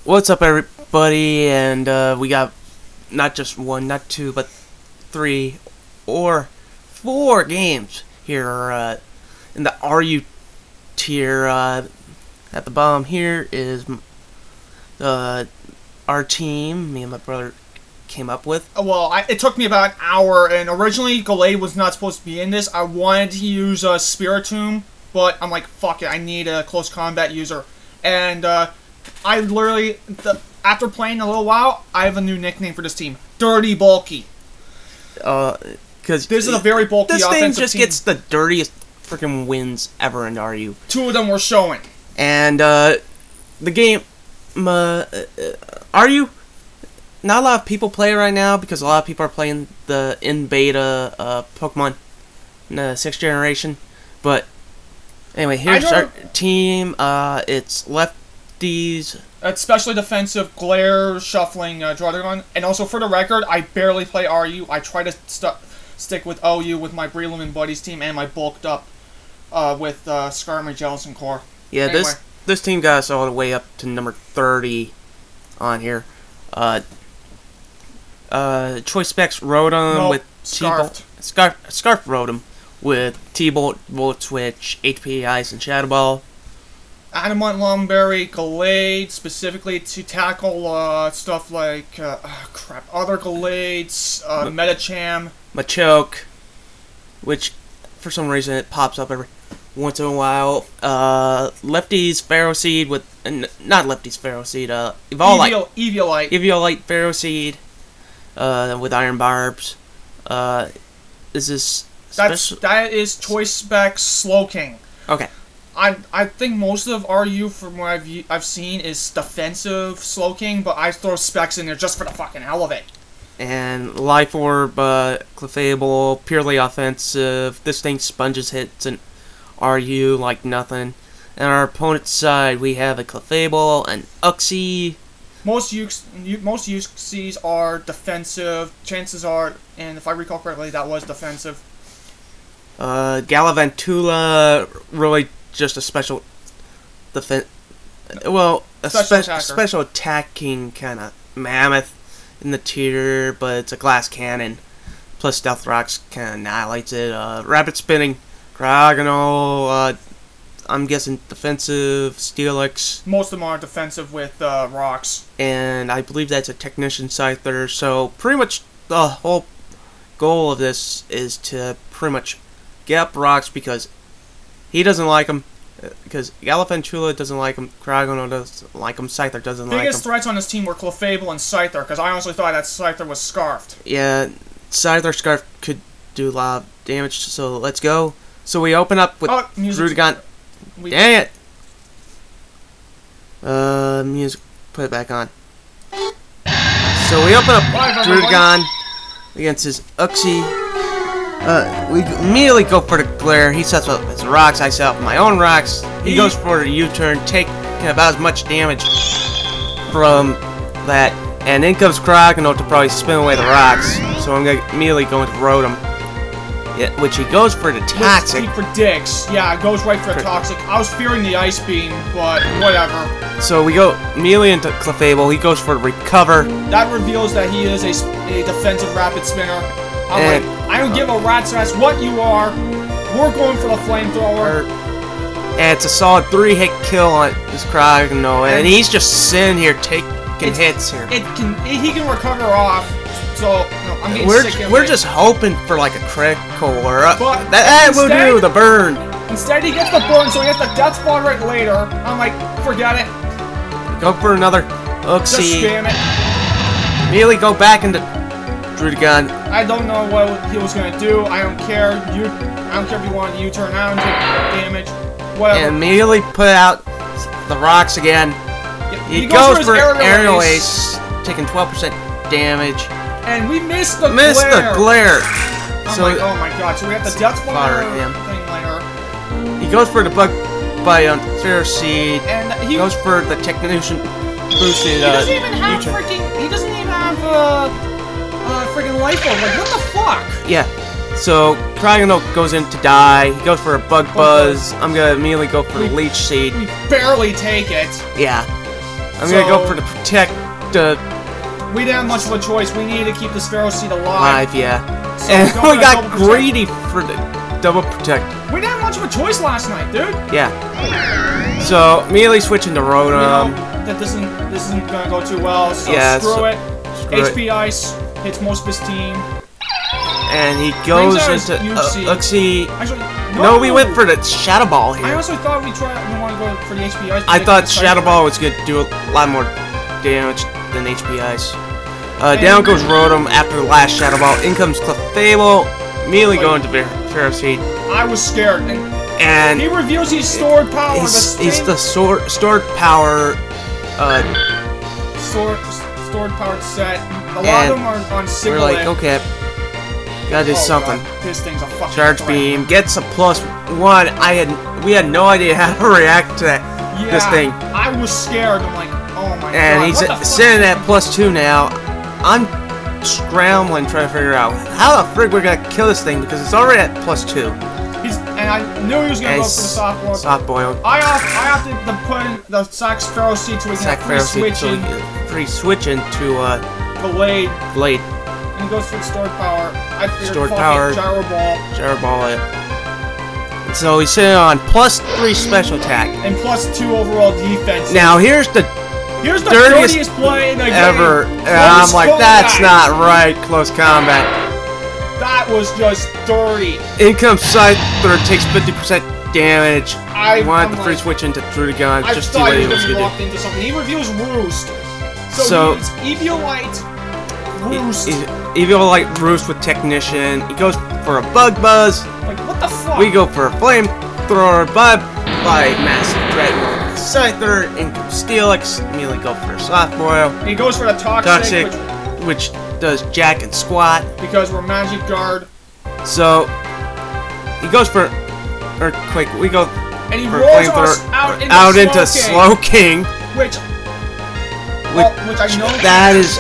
What's up, everybody? And we got not just one, not two, but 3 or 4 games here in the RU tier. At the bottom here is our team. Me and my brother came up with. Well, it took me about an hour, and originally Gallade was not supposed to be in this. I wanted to use Spiritomb, but I'm like, fuck it, I need a close combat user. And I literally, after playing a little while, I have a new nickname for this team: Dirty Bulky. Because this is a very bulky offensive team. This thing just gets the dirtiest freaking wins ever in RU. 2 of them were showing. And the game, RU, not a lot of people play right now because a lot of people are playing the in beta Pokemon in the 6th generation. But anyway, here's our team. It's lefties. Especially defensive, Glare, Shuffling, Druddigon. And also, for the record, I barely play RU. I try to stick with OU with my Breloom Buddies team and my bulked up with Skarmory, Jellicent Core. Yeah, anyway. this team got us all the way up to number 30 on here. Choice Specs Rotom with Scarfed. Scarf Rotom with T-Bolt, Volt Switch, HP Ice, and Shadow Ball. Adamant Lumberry, Gallade, specifically to tackle stuff like other Gallades, Metacham, Machoke, which for some reason it pops up every once in a while. Lefty's Ferroseed with not Lefty's Ferroseed, Eviolite Ferroseed with Iron Barbs. That is Choice Specs Slowking. Okay. I think most of RU, from what I've seen, is defensive Slowking, but I throw Specs in there just for the fucking hell of it. And Life Orb, Clefable, purely offensive. This thing sponges hits and RU like nothing. And our opponent's side, we have a Clefable, an Uxie. Most Uxies are defensive. Chances are, and if I recall correctly, that was defensive. Galvantula, really just a special defense. Well, a special attacking kind of mammoth in the tier, but it's a glass cannon. Plus Stealth Rocks kind of annihilates it. Rapid Spinning, Cryogonal, I'm guessing defensive, Steelix. Most of them are defensive with rocks. And I believe that's a Technician Scyther, so pretty much the whole goal of this is to pretty much get up rocks because he doesn't like them. Because Galvantula doesn't like him, Cryogonal doesn't like him, Scyther doesn't like him. Biggest threats on this team were Clefable and Scyther, because I honestly thought that Scyther was Scarfed. Yeah, Scyther Scarf could do a lot of damage, so let's go. So we open up with Druddigon. Dang it! Music, put it back on. So we open up Druddigon against his Uxie. We immediately go for the Glare. He sets up his rocks. I set up my own rocks. He goes for the U-turn, taking about as much damage from that. And then comes Cryogonal to probably spin away the rocks. So I'm gonna immediately go into Rotom. Yeah, which he goes for the Toxic. He predicts. Yeah, it goes right for the Toxic. I was fearing the Ice Beam, but whatever. So we go immediately into Clefable. He goes for the Recover. That reveals that he is a defensive Rapid Spinner. I'm like, I don't give a rat's ass what you are. We're going for the Flamethrower. And it's a solid 3-hit kill on this Cryogonal, and he's just sitting here taking hits here. He can recover off. So no, I'm getting sick of it. We're just hoping for like a critical or that will do the burn. Instead, he gets the burn, so he gets the Death Spawn right later. I'm like, forget it. Go for another Uxie. Just spam it. Immediately go back into Druddigon. I don't know what he was gonna do. I don't care. I don't care if you want to U-turn. I don't take damage. Whatever. And immediately put out the rocks again. Yeah, he goes for Aerial Ace, taking 12% damage. And we missed the glare. Oh my god! So we have the Death Spawn thing later. He goes for the Bug Bite on Ferroseed. And he goes for the Technician boosted. He doesn't even have freaking Life Orb. Like, what the fuck? Yeah. So Cryogonal goes in to die. He goes for a Bug Buzz. I'm gonna immediately go for Leech Seed. We barely take it. Yeah. I'm gonna go for the protect. We didn't have much of a choice. We needed to keep this Pharaoh seed alive. Live, yeah. So And going we to got double greedy for the double protect. We didn't have much of a choice last night, dude. Yeah. So immediately switching to Rotom. That this isn't gonna go too well. So Yeah, screw it. Screw HP Ice hits most of his team. And he goes Brings out into his Uxie. Actually, No, we went for the Shadow Ball here. I also thought we want to go for the HP Ice. I thought Shadow Ball was going to do a lot more damage than HP Ice. Down goes Rotom after the last Shadow Ball. In comes Clefable, immediately going to Pharaoh Seed. I was scared, And he reveals his stored power. He's the stored power. Stored powered set. A lot of them are on single. We're like, okay, gotta do something. God, this thing's a fucking Charge threat. Beam gets a +1. We had no idea how to react to this thing. I was scared. I'm like, oh my god. And he's sitting at +2 now. I'm scrambling trying to figure out how the frig we're gonna kill this thing because it's already at +2. And I knew he was gonna go for the soft boil. Soft boil. I opted to put in the Sax Pharaoh seed so we can have free switch into Blade. And he goes for the stored power. I figured Gyro Ball. Gyro Ball it. So he's sitting on +3 special attack. And +2 overall defense. Now here's the dirtiest play in the ever. game. And I'm like, that's not right. Close combat. That was just dirty. In comes Scyther, takes 50% damage. I wanted to free switch into Drudigon I just to see what he was gonna going to do. Into something. He reveals Roost. So it's Eviolite, Roost. Eviolite Roost with Technician. He goes for a Bug Buzz. Like, what the fuck? We go for a Flamethrower, by Massive Threat. Scyther, in comes Steelix. Immediately go for a Soft Boil. He goes for the Toxic. Which does Jack and Squat. Because we're Magic Guard. So he goes for Earthquake. We go and he for rolls us out into Slowking. Which I know that is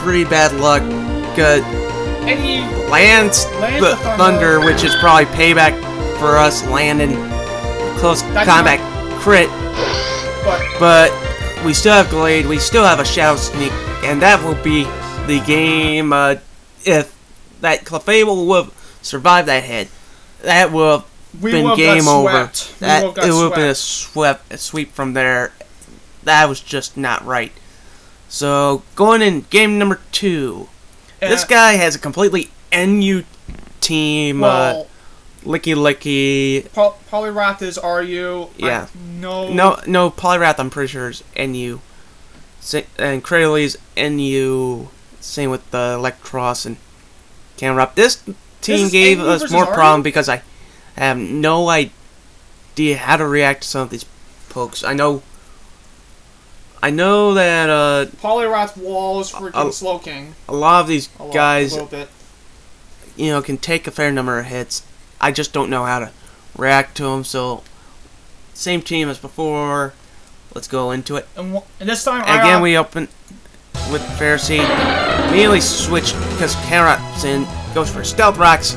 pretty bad luck. And he lands the Thunder, which is probably payback for us landing close combat crit. But we still have Glade. We still have a Shadow Sneak. And that will be the game if that Clefable would have survived that hit. That would have been game over. It would have been a sweep from there. That was just not right. So going in game number 2, this guy has a completely NU team. Well, Licky. Poliwrath is RU. Yeah. No. Poliwrath I'm pretty sure is NU. And Cradley's NU, same with the Electros and Camerupt. This team gave us more problem because I have no idea how to react to some of these pokes. I know that Poliwrath Wall is freaking Slowking. A lot of these guys, can take a fair number of hits. I just don't know how to react to them. So, same team as before. Let's go into it. And this time, again, we open with Pharisee. Immediately switch because Carrot's in. Goes for Stealth Rocks.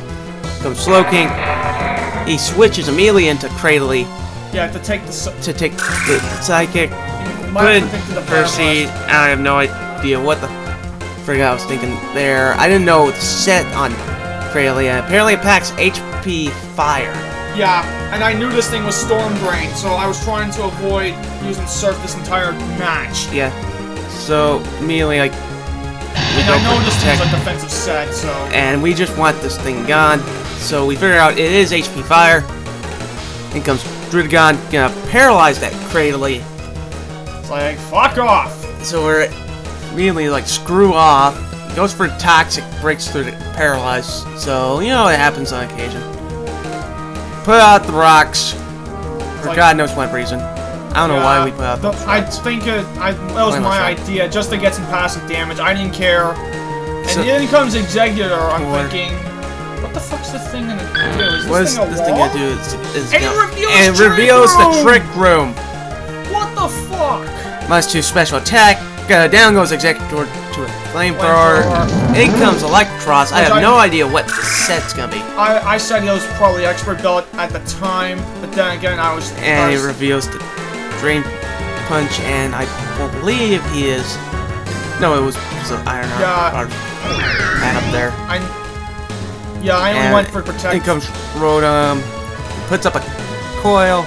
Comes Slowking. He switches immediately into Cradley. Yeah, to take the Psychic. Good Pharisee. I have no idea what the frig I was thinking there. I didn't know the set on Cradley. Apparently, it packs HP Fire. Yeah, and I knew this thing was Storm Drain, so I was trying to avoid using Surf this entire match. Yeah. So, immediately, and I know this thing's a defensive set, so... And we just want this thing gone. So, we figure out it is HP Fire. In comes Drudigon, gonna paralyze that Cradley. It's like, fuck off! So, we're really like, screw off. Goes for Toxic, breaks through the Paralyze. So, it happens on occasion. Put out the rocks for God knows what reason. I don't know why we put out the rocks. I think it was my idea, just to get some passive damage. I didn't care. And then comes Executor. I'm thinking, what the fuck's this thing gonna do? Is this thing gonna do? And it reveals the Trick Room. What the fuck? -2 special attack. Down goes Executor to a Flamethrower. In comes Electros. I have no idea what the set's gonna be. I said it was probably Expert Belt at the time, but then again I was... And he reveals the Drain punch, and I believe he is. No, it was because of Iron Arm. Man up there. I only went for protect. In comes Rotom. Puts up a coil.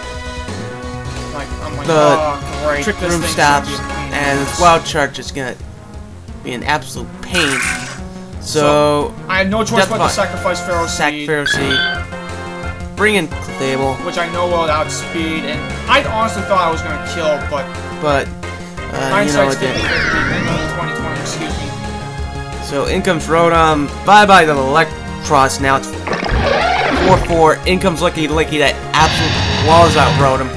I'm like, the oh, great. Trick This Room thing's stops, gonna be a pain in the and ass. this Wild Charge is gonna be an absolute pain. So I had no choice but to sacrifice Pharaoh Seed. Pharaoh Seed. Bring in Clefable. Which I know will outspeed, and I honestly thought I was going to kill, but you know it didn't. 2020, excuse me. So in comes Rotom. Bye-bye to the Electros. Now it's 4-4. In comes Licky Licky that absolute walls out Rotom.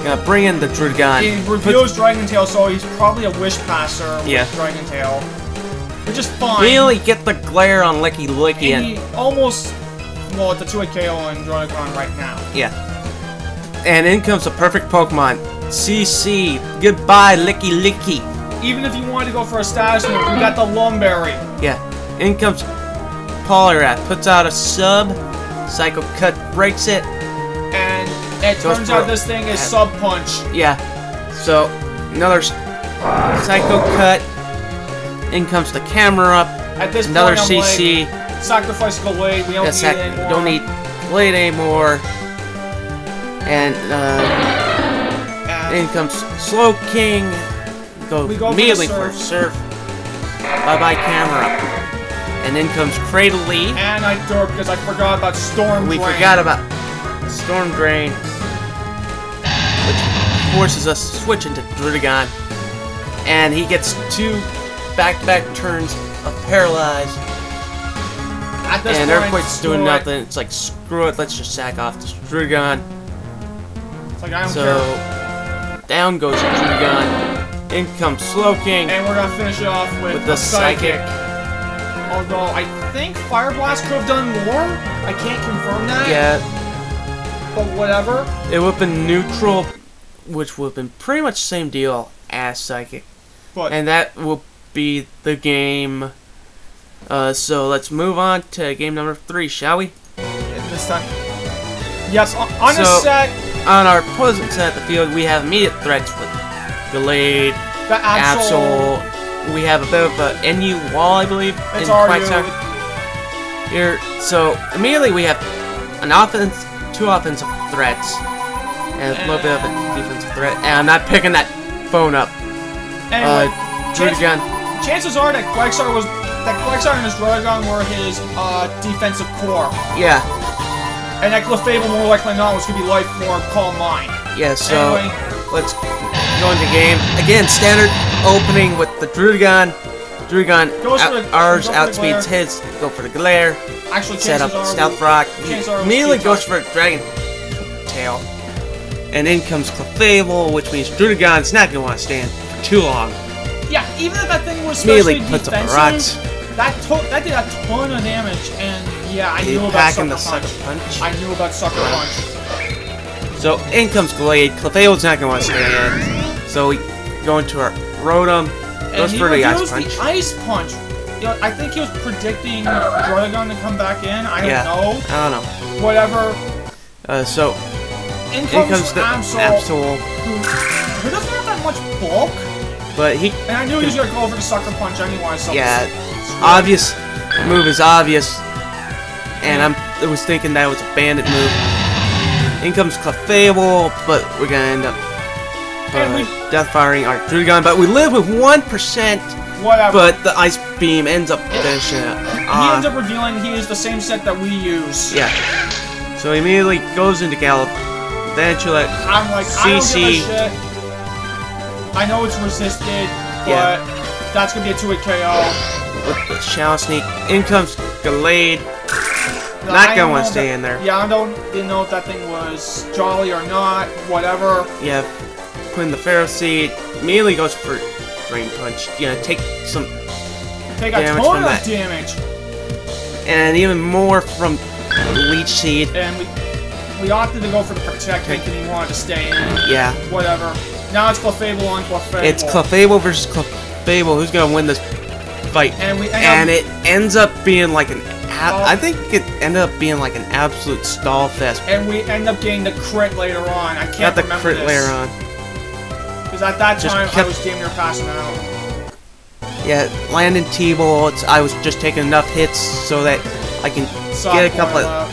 Gonna bring in the Drudgon. He reveals Dragon Tail, so he's probably a Wish Passer with Dragon Tail. Which is fine. Really get the glare on Licky Licky. And he almost... Well, it's a 2-hit KO on Drudgon right now. Yeah. And in comes a perfect Pokemon. CC. Goodbye, Licky Licky. Even if you wanted to go for a status move, we got the Lumberry. Yeah. In comes Poliwrath. Puts out a sub. Psycho Cut breaks it. And it turns out this thing is Sub Punch. Yeah. So, another Psycho Cut. In comes the camera up. At this another point, CC. Like, sacrifice Glade. We don't need it anymore. Don't need Glade anymore. And in comes Slow King. We go immediately for Surf. Bye bye camera. And then comes Cradily. And I dork because I forgot about Storm Drain. We forgot about Storm Drain, which forces us to switch into Drudgon. And he gets 2 back-to-back turns of Paralyzed. At this and point, Earthquake's doing nothing. It's like, screw it, let's just sack off this Drudgon. It's like, I don't care. Down goes Drudgon. In comes Slowking. And we're gonna finish it off with the Psychic. Although, I think Fire Blast could have done more. I can't confirm that. Yeah. But whatever. It would have been neutral, which would have been pretty much the same deal as Psychic. But, and that will be the game. So let's move on to game number 3, shall we? This time. Yes, on this set. On our opposing side of the field, we have immediate threats with Glade, the Absol. We have a bit of a NU wall, I believe. It's in here. So immediately we have an offense, 2 offensive threats, and a little bit of a defensive threat. And I'm not picking that phone up. Anyway, chances are that Quagsire and his Drudgon were his defensive core. Yeah. And that Clefable more likely than not was gonna be Life Form, Calm Mind. Yeah. So anyway, let's go into game again. Standard opening with the Drudgon. Drudgon ours outspeeds his. Go for the Glare. Actually, set up Stealth Rock. He immediately goes for a Dragon Tail. And in comes Clefable, which means Drudgon's not gonna want to stand for too long. Yeah, even if that thing was especially puts defensive, up rocks. that did a ton of damage, and yeah, I knew about Sucker Punch. I knew about Sucker Punch. So in comes Glade. Clefable's not gonna want to stand. So we go into our Rotom. Goes for the Ice Punch. The Ice Punch. You know, I think he was predicting Drudgon to come back in. I don't know. I don't know. Whatever. So in comes the Absol, who doesn't have that much bulk. But he. And I knew he was gonna go for the Sucker Punch anyway. So yeah, obvious move is obvious, and I was thinking that was a Bandit move. In comes Clefable, but we're gonna end up death firing our Drudgon. But we live with 1%. Whatever. But the Ice Beam ends up finishing it. He ends up revealing he is the same set that we use. Yeah. So he immediately goes into Gallop. Eventually, I'm like, CC. I don't give a shit. I know it's resisted, but that's gonna be a 2-hit KO. With the Shadow Sneak. In comes Glade. Not gonna want to stay in there. Yeah, didn't know if that thing was Jolly or not. Whatever. Yeah. Putting the Pharaoh Seed. Immediately goes for Drain Punch. Take some damage from that. Damage. And even more from Leech Seed. And we opted to go for the Protect thinking he wanted to stay in. Yeah. Whatever. Now it's Clefable on Clefable. It's Clefable versus Clefable. Who's gonna win this fight? And it ends up being like an. I think it ended up being like an absolute stall fest. And we end up getting the crit later on. I can't remember the crit this. later on. Because at that Just time, I kept- was damn near passing out. Yeah, landing T-bolts. I was just taking enough hits so that I can get a couple of...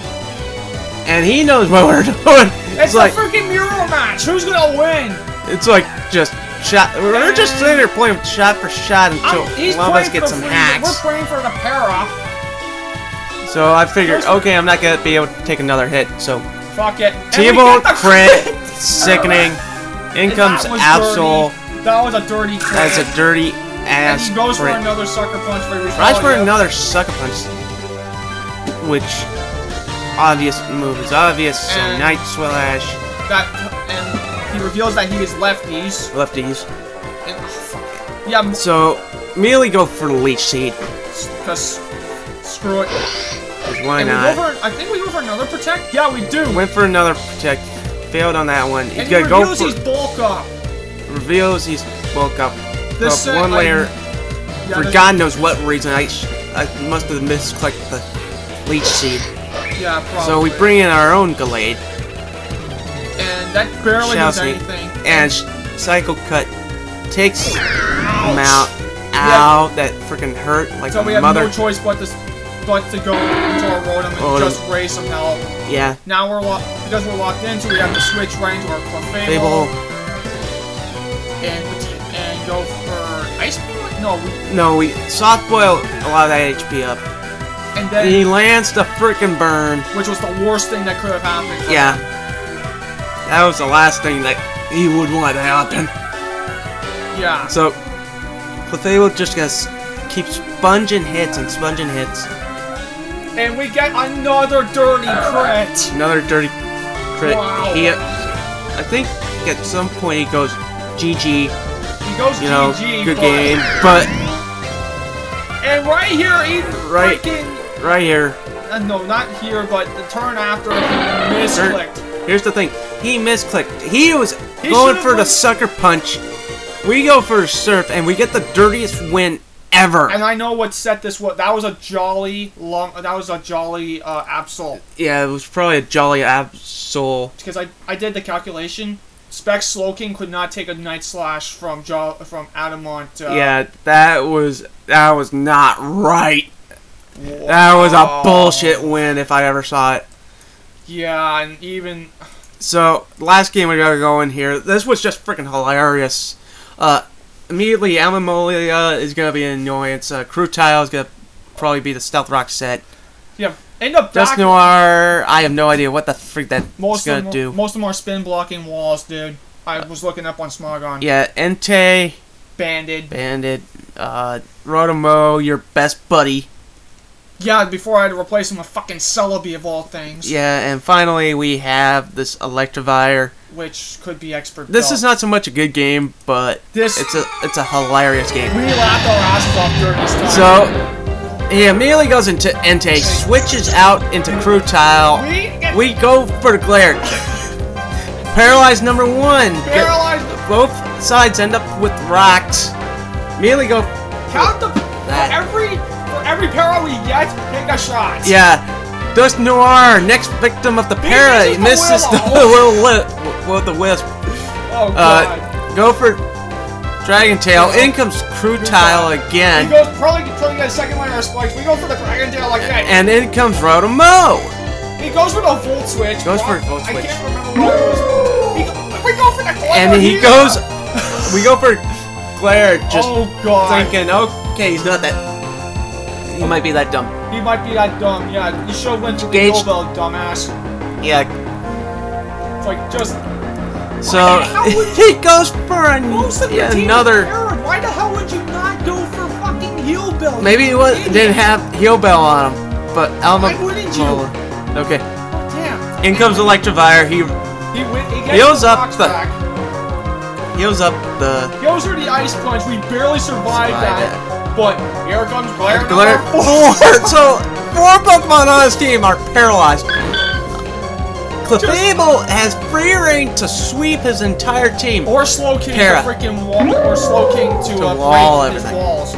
And he knows what we're doing. It's like a freaking mirror match. Who's gonna win? it's like just shot. We're just sitting there playing shot for shot until He's one of us playing gets for some the hacks. We're praying for the para. So I figured, okay, I'm not gonna be able to take another hit. So Fuck it. T-bolt crit, sickening. In comes Absol. That was a dirty crit. That's a dirty And ass he goes crit. for another sucker punch for Tries for another sucker punch, which obvious move is obvious. So And- Night Slash, And he reveals that he is lefties. lefties. And, oh, fuck it. Yeah, So immediately go for the Leech Seed. because screw it. 'Cause why And we not? go for, I think we go for another protect. Yeah, we do. Went for another protect. Failed on that one. He's And he gonna go reveals for he's bulk up. reveals he's woke up. This Up one layer. Yeah, For this- God knows what reason, I must have misclicked the Leech Seed. Yeah, probably. So we bring in our own Gallade. And that barely does Shouts me. anything. And Psycho Cut takes him Ouch. out. Ow, that freaking hurt like So a we have mother. no choice but to go into our Rotom and Rotom. just raise some health. Yeah. Now we're because we're locked in, so we have to switch right into our Clefable Fable. and go for Ice Bullet? No, No, we soft boil a lot of that HP up. and then He lands the freaking burn. which was the worst thing that could have happened. Yeah. That was the last thing that he would want to happen. Yeah. So, Clefable just gonna keep sponging hits and sponging hits. And we get another dirty crit. Another dirty crit. Wow. I think at some point he goes GG. He goes You know, GG. good but- game. But And right here, he Right. freaking. right here, No, not here, but the turn after he misclicked. here's the thing. He misclicked. He was He going should've for the went- sucker punch. We go for a surf, and we get the dirtiest win ever. And I know what set this was. That was a jolly Absol. Yeah, it was probably a jolly Absol. Because I did the calculation. Specs Slowking could not take a Night Slash from Adamant. Yeah, that was not right. That was a bullshit win if I ever saw it. Yeah, and even So, last game we gotta go in here. This was just freaking hilarious. Immediately, Amamolia is gonna be an annoyance. Crutile is gonna probably be the Stealth Rock set. yeah, in the Dust back. Noir, I have no idea what the freak that's Most gonna of do. them are spin blocking walls, dude. I was looking up on Smogon. Yeah, Entei, Banded. Bandit, Rotomo, your best buddy. Yeah, before I had to replace him with fucking Celebi of all things. Yeah, and finally we have this Electivire. Which could be expert. This belt. is not so much a good game, but This- it's a hilarious game. We laughed our asses off during this time. So he immediately goes into Entei, switches out into Crutile. We go for the Glare. Paralyzed number one. paralyzed. Both sides end up with rocks. Immediately go. Count the That. for every para we get, take a shot. Yeah. Dust Noir, next victim of the para, misses the misses the willow. the wisp. Oh god. Go for Dragon Tail. In comes Crutile He again. goes probably get a second layer of spikes. We go for the Dragon Tail like that. And in comes Rotomo. He goes for the Volt Switch. Goes for Volt Switch. I can't remember what it was. We go for the Glare And he here. goes. We go for Glare, just Oh god. thinking, okay, he's not that. He might be that dumb. He might be that dumb. Yeah, you should have went to the Gage- Nobel, dumbass. Yeah. It's like just So Why the hell would he goes for most of the team another. is Aaron. Why the hell would you not go for fucking Heal Bill? Maybe he didn't have Heal Bell on him, but Alma. Why wouldn't you? Okay. Damn. In comes Electivire. He He gets Heals the up rocks the- back. heals up the Goes for the Ice Punch. We barely survived Survived that. But here comes Glare. Glare. number 4. So 4 Pokemon on his team are paralyzed. Clefable has free reign to sweep his entire team. Or Slow King Para. to freaking wall. Or Slow King to wall break his everything. walls.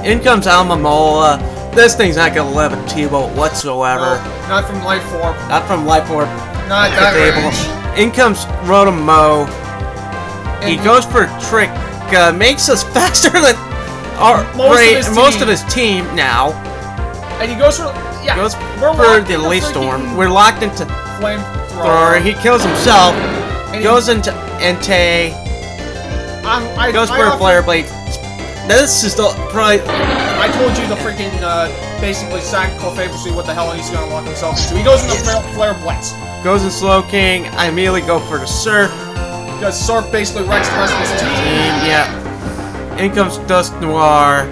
In comes Almamola. This thing's not gonna live a T-Bolt whatsoever. No, not from Life Orb. Not from Life Orb. Not that Clefable. range. In comes Rotomo. He goes for a trick, makes us faster than most of his team now. And he goes for the Elite Storm. We're locked into Flamethrower. He kills himself. Goes into Entei. Goes for a Flare Blade. This is probably. I told you the freaking basically Sackcloth famously what the hell he's gonna lock himself into. He goes into Flare Blitz. Goes in Slow King. I immediately go for the Surf. Because Surf basically wrecks the rest of his team. Yeah. In comes Dusk Noir.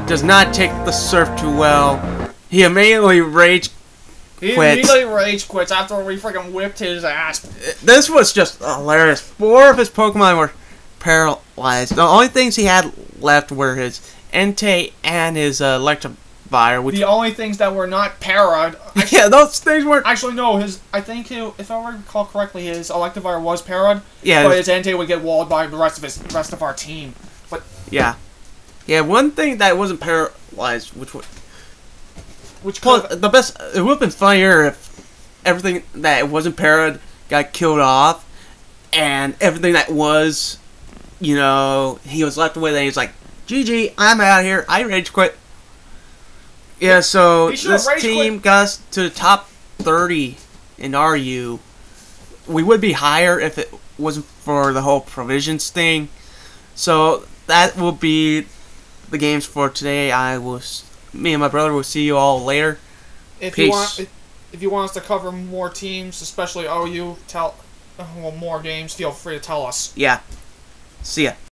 Does not take the Surf too well. He immediately rage quits after we freaking whipped his ass. This was just hilarious. 4 of his Pokemon were paralyzed. The only things he had left were his Entei and his Electivire. The only things that were not parried. Yeah, those things weren't. Actually, no. If I recall correctly, his Electivire was parried. Yeah. But his Entei would get walled by the rest of our team. But yeah. One thing that wasn't paralyzed, the best. It would have been funnier if everything that wasn't parried got killed off, and everything that was, he was left with, and he's like, GG, I'm out of here. I rage quit. Yeah, so this team got us to the top 30 in RU. We would be higher if it wasn't for the whole provisions thing. So that will be the games for today. Me and my brother will see you all later. Peace. If you want us to cover more teams, especially OU, more games, feel free to tell us. Yeah. See ya.